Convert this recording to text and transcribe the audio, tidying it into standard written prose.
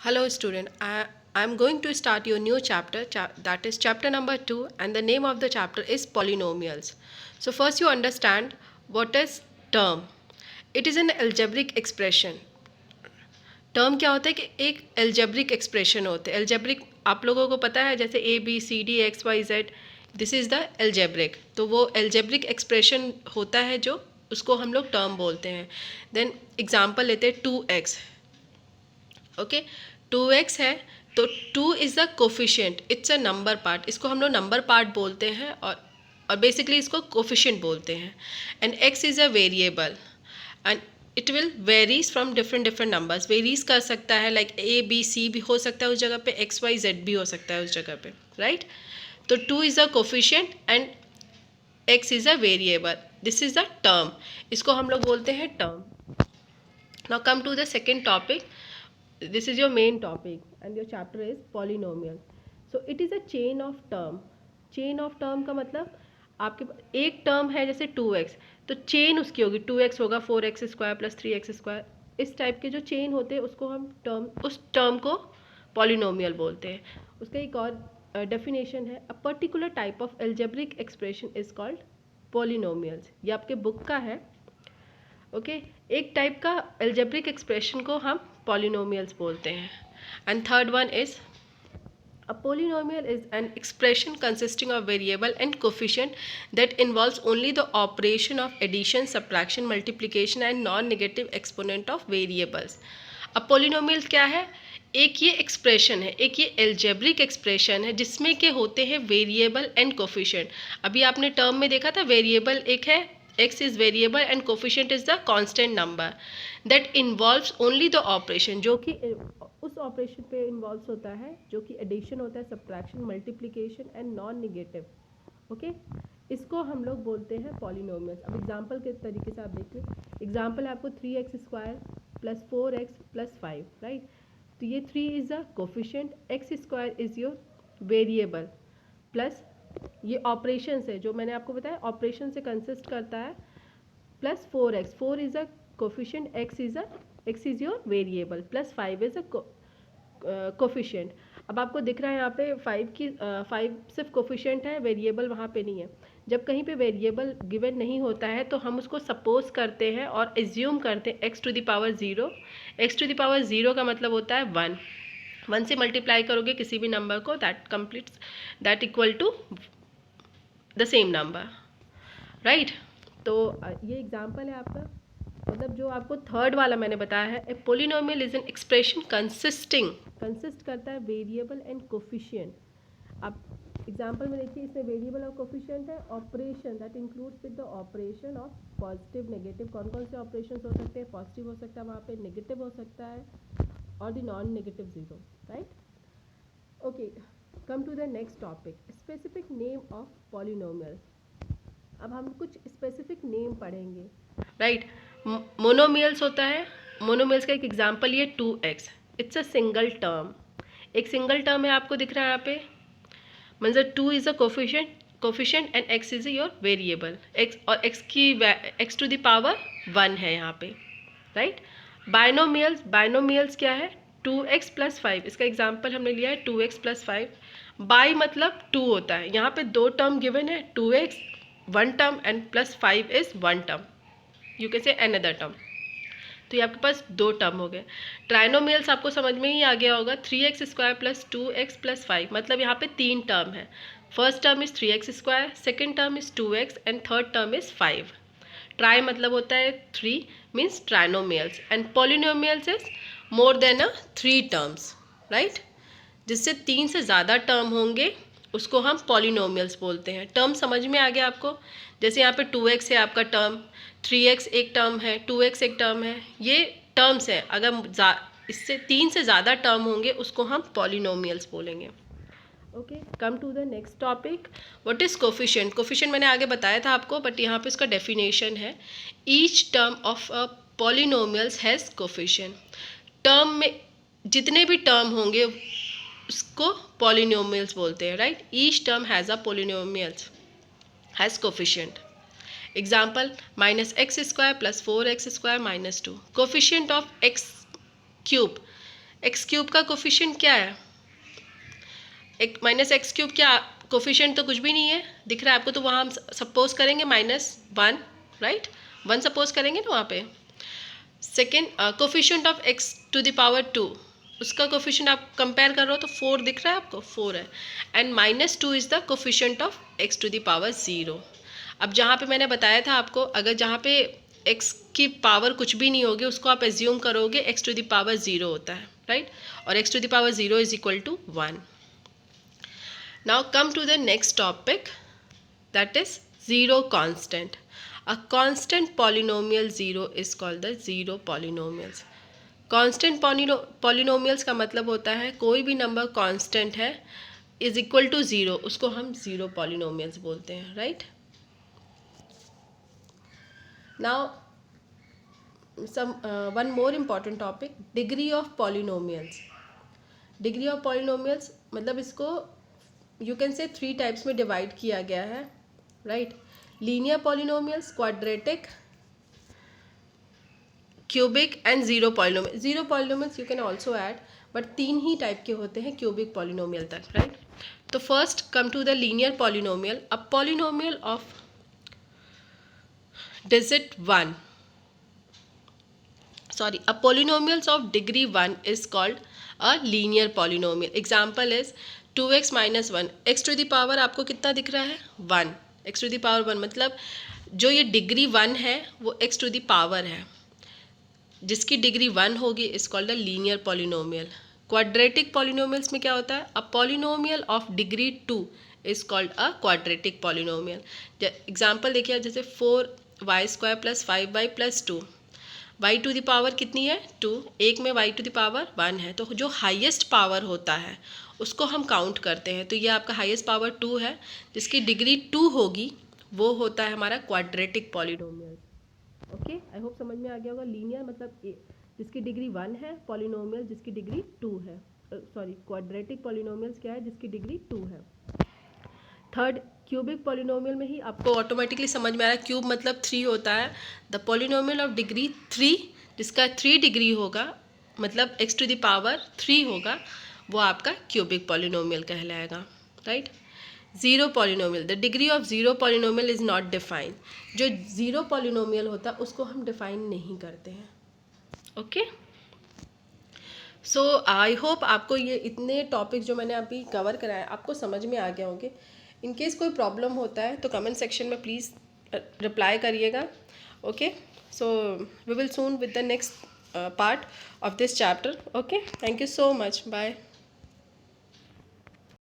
Hello student, I'm going to start your new chapter that is chapter number 2 and the name of the chapter is polynomials. So first you understand what is term. It is an algebraic expression. Term क्या होता है कि एक algebraic expression होते हैं. Algebraic आप लोगों को पता है जैसे A B C D X Y Z this is the algebraic. तो वो एल्जेब्रिक एक्सप्रेशन होता है जो उसको हम लोग टर्म बोलते हैं. देन एग्जांपल लेते हैं 2x. ओके 2x है तो 2 is the coefficient. It's a number part. इसको हम लोग नंबर पार्ट बोलते हैं और बेसिकली इसको कोफिशिएंट बोलते हैं. And x is a variable and it will varies from different numbers. Varies कर सकता है लाइक ए बी सी भी हो सकता है उस जगह पे, एक्स वाई जेड भी हो सकता है उस जगह पे, राइट. तो 2 is a coefficient and x is a variable. This is the term. इसको हम लोग बोलते हैं term. Now come to the second topic. This is your main topic and your chapter is polynomial. So it is a chain of term. Chain of term का मतलब आपके एक term है जैसे 2x तो चेन उसकी होगी 2x होगा 4x square plus 3x square. इस टाइप के जो चेन होते हैं उसको हम टर्म उस टर्म को पॉलिनोमियल बोलते हैं. उसका एक और डेफिनेशन है. A particular type of algebraic expression is called polynomials. ये आपके बुक का है. ओके एक टाइप का एल्जेब्रिक एक्सप्रेशन को हम पॉलिनोमियल्स बोलते हैं. And third one is a polynomial is an expression consisting of variable and coefficient that involves only the operation of addition, subtraction, multiplication and non-negative exponent of variables. अब polynomial क्या है? एक ये expression है, एक ये एल्जेब्रिक एक्सप्रेशन है जिसमें के होते हैं वेरिएबल एंड कोफिशिएंट. अभी आपने टर्म में देखा था वेरिएबल एक है, x is variable and coefficient is the constant number that involves only the operation जो कि उस ऑपरेशन पे इन्वॉल्व होता है जो कि एडिशन होता है, subtraction, multiplication and non negative. Okay इसको हम लोग बोलते हैं पॉलिनोमियल्स. अब एग्जांपल के तरीके से आप देखिए. एग्जांपल है आपको 3x square plus 4x plus 5, right. तो ये 3 is a coefficient, x square is your variable plus ये ऑपरेशन से जो मैंने आपको बताया ऑपरेशन से कंसिस्ट करता है plus 4x. 4 is a coefficient, x is your variable plus 5 is a coefficient. अब आपको दिख रहा है यहाँ पे 5 सिर्फ कोफिशिएंट है, वेरिएबल वहाँ पे नहीं है. जब कहीं पे वेरिएबल गिवन नहीं होता है तो हम उसको सपोज करते हैं और एज्यूम करते हैं x to the power 0. x to the power 0 का मतलब होता है 1. 1 से मल्टीप्लाई करोगे किसी भी नंबर को that completes that equal to the same number, right. तो ये एग्जांपल है आपका. मतलब जो आपको थर्ड वाला मैंने बताया है, a polynomial is an expression consist करता है वेरिएबल एंड कोफिशिएंट. आप एग्जांपल में देखिए इसमें वेरिएबल और कोफिशिएंट है. Operation that includes with the operation of positive negative. कौन कौन से ऑपरेशन हो सकते हैं? पॉजिटिव हो सकता है वहाँ पे, नेगेटिव हो सकता है और the non negative zero, right. Okay come to the next topic, specific name of polynomial. अब हम कुछ स्पेसिफिक नेम पढ़ेंगे, राइट. मोनोमियल्स होता है. मोनोमियल्स का एक एग्जांपल ये 2x. It's a single term. एक सिंगल टर्म है आपको दिख रहा है यहाँ पे. मतलब 2 is a coefficient and x is your variable. x और x टू द पावर 1 है यहाँ पे, राइट. बाइनोमियल्स क्या है? 2x plus 5. इसका एग्जांपल हमने लिया है 2x प्लस 5. बाई मतलब 2 होता है. यहाँ पे 2 टर्म गिवन है, 2x 1 term and plus 5 is 1 term. You can say another term. तो ये आपके पास 2 टर्म हो गए. ट्राइनोमियल्स आपको समझ में ही आ गया होगा. 3x square plus 2x plus 5 मतलब यहाँ पे 3 टर्म है. First term is 3x square, second term is 2x and third term is 5. Try मतलब होता है 3 means trinomials and polynomials is more than a 3 terms, right. जिससे 3 से ज़्यादा टर्म होंगे उसको हम पॉलिनोमियल्स बोलते हैं. टर्म समझ में आ गया आपको. जैसे यहाँ पे 2x है आपका टर्म, 3x एक टर्म है, 2x एक टर्म है. ये टर्म्स हैं. अगर इससे 3 से ज़्यादा टर्म होंगे उसको हम पॉलिनोमियल्स बोलेंगे. Okay come to the next topic. What is coefficient? Coefficient मैंने आगे बताया था आपको बट यहाँ पे इसका डेफिनेशन है. Each term of a polynomials has coefficient. Term में जितने भी टर्म होंगे उसको पॉलिनोमियल्स बोलते हैं, right. Each term has a polynomials has coefficient. Example minus x square plus 4x square minus 2. Coefficient of x cube x cube का coefficient क्या है? एक माइनस एक्स क्यूब क्या कोफिशिएंट तो कुछ भी नहीं है, दिख रहा है आपको, तो वहाँ हम सपोज करेंगे -1, राइट, 1 सपोज करेंगे ना वहाँ पे। Second, coefficient of x to the power 2, उसका कोफिशिएंट आप कंपेयर कर रहे हो तो 4 दिख रहा है आपको, 4 है, and -2 is the coefficient of x to the power 0। अब जहाँ पे मैंने बताया था आपको, अगर जहाँ पे एक्स की पावर कुछ भी नहीं होगी उसको आप एज्यूम करोगे एक्स टू द पावर 0 होता है, राइट, और x to the power 0 is equal to 1। Now come to the next topic, that is zero constant. A constant polynomial 0 is called the zero polynomials. Constant polynomials का मतलब होता है कोई भी number constant है is equal to 0, उसको हम zero polynomials बोलते हैं, right? Now one more important topic, degree of polynomials. Degree of polynomials मतलब इसको यू कैन से 3 टाइप्स में डिवाइड किया गया है, right, linear polynomials, quadratic, cubic and zero polynomial. Zero polynomials you can also add, but 3 ही type के होते हैं क्यूबिक पॉलिनोमियल तक, राइट। तो first come to the linear polynomial, a polynomial of digit 1, sorry, a polynomials of degree 1 is called a linear polynomial. Example is 2x minus 1, x to the power आपको कितना दिख रहा है 1, x to the power 1, मतलब जो ये degree 1 है वो x to the power है, जिसकी डिग्री 1 होगी is called a linear polynomial. Quadratic polynomials में क्या होता है, अ polynomial of degree 2 is called a quadratic polynomial. Example देखिए, जैसे 4y² + 5y + 2, y to the power कितनी है 2, एक में y टू द पावर 1 है, तो जो हाईएस्ट पावर होता है उसको हम काउंट करते हैं, तो ये आपका हाईएस्ट पावर 2 है, जिसकी डिग्री 2 होगी वो होता है हमारा quadratic polynomial. Okay, I hope समझ में आ गया होगा। लीनियर मतलब जिसकी डिग्री 1 है, पॉलिनोमियल जिसकी डिग्री 2 है, सॉरी क्वाड्रेटिक पॉलिनोमियल्स क्या है जिसकी डिग्री 2 है। थर्ड, क्यूबिक पॉलिनोमियल में ही आपको ऑटोमेटिकली समझ में आ रहा है, क्यूब मतलब 3 होता है, द पॉलिनोमियल ऑफ डिग्री 3 जिसका 3 डिग्री होगा, मतलब x टू द पावर 3 होगा, वो आपका क्यूबिक पॉलिनोमियल कहलाएगा, right. Zero polynomial, the degree of zero polynomial is not defined, जो जीरो पॉलिनोमियल होता है उसको हम डिफाइन नहीं करते हैं, ओके। सो आई होप आपको ये इतने टॉपिक जो मैंने अभी कवर कराए आपको समझ में आ गए होंगे। इन केस कोई प्रॉब्लम होता है तो कमेंट सेक्शन में प्लीज़ रिप्लाई करिएगा, okay. So we will soon with the next part of this chapter, okay. Thank you so much, bye.